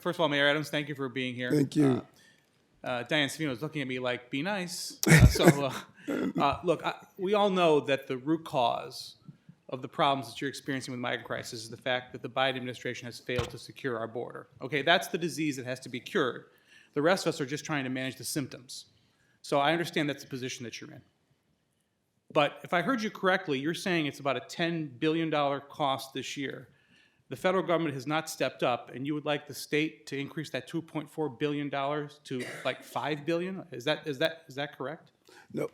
first of all, Mayor Adams, thank you for being here. Thank you. Diane Savino is looking at me like, be nice. Look, we all know that the root cause of the problems that you're experiencing with the migrant crisis is the fact that the Biden administration has failed to secure our border. Okay, that's the disease that has to be cured. The rest of us are just trying to manage the symptoms. So I understand that's the position that you're in. But if I heard you correctly, you're saying it's about a $10 billion cost this year. The federal government has not stepped up, and you would like the state to increase that $2.4 billion to like $5 billion? Is that correct? No,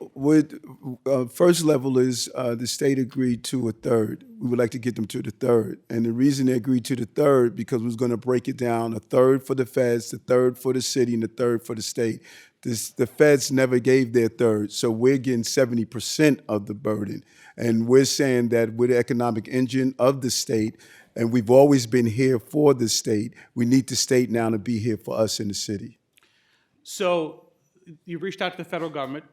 first level is the state agreed to a third. We would like to get them to the third. And the reason they agreed to the third, because we was going to break it down, a third for the feds, a third for the city, and a third for the state. The feds never gave their third, so we're getting 70% of the burden. And we're saying that we're the economic engine of the state, and we've always been here for the state. We need the state now to be here for us in the city. So you reached out to the federal government.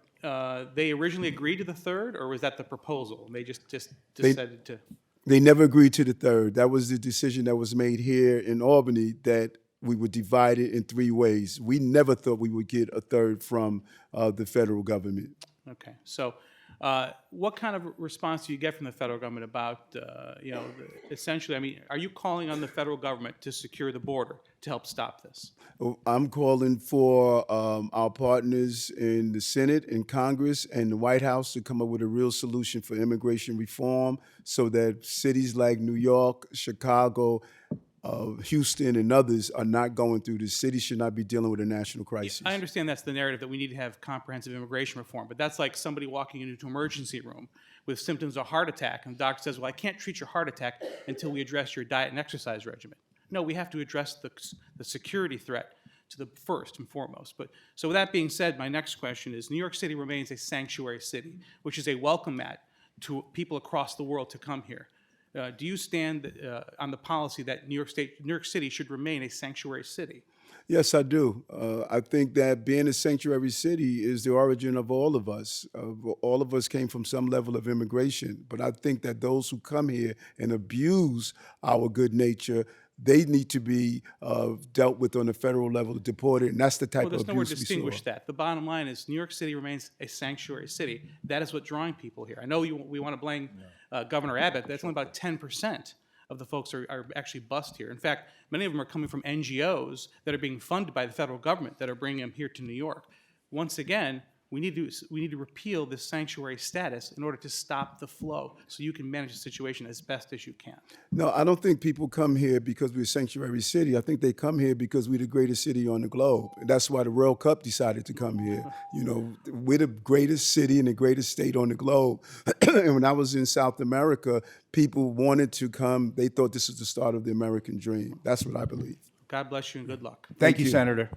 They originally agreed to the third, or was that the proposal? And they just decided to? They never agreed to the third. That was the decision that was made here in Albany, that we would divide it in 3 ways. We never thought we would get a third from the federal government. Okay. So what kind of response do you get from the federal government about, essentially, I mean, are you calling on the federal government to secure the border to help stop this? I'm calling for our partners in the Senate and Congress and the White House to come up with a real solution for immigration reform so that cities like New York, Chicago, Houston and others are not going through this. Cities should not be dealing with a national crisis. I understand that's the narrative, that we need to have comprehensive immigration reform, but that's like somebody walking into an emergency room with symptoms of a heart attack, and the doctor says, well, I can't treat your heart attack until we address your diet and exercise regimen. No, we have to address the security threat to the first and foremost. But so with that being said, my next question is, New York City remains a sanctuary city, which is a welcome mat to people across the world to come here. Do you stand on the policy that New York City should remain a sanctuary city? Yes, I do. I think that being a sanctuary city is the origin of all of us. All of us came from some level of immigration, but I think that those who come here and abuse our good nature, they need to be dealt with on a federal level, deported, and that's the type of abuse we saw. Well, there's nowhere to distinguish that. The bottom line is New York City remains a sanctuary city. That is what's drawing people here. I know we want to blame Governor Abbott. That's only about 10% of the folks are actually bused here. In fact, many of them are coming from NGOs that are being funded by the federal government that are bringing them here to New York. Once again, we need to repeal this sanctuary status in order to stop the flow so you can manage the situation as best as you can. No, I don't think people come here because we're a sanctuary city. I think they come here because we're the greatest city on the globe. And that's why the World Cup decided to come here. You know, we're the greatest city and the greatest state on the globe. And when I was in South America, people wanted to come. They thought this was the start of the American dream. That's what I believe. God bless you and good luck. Thank you, Senator.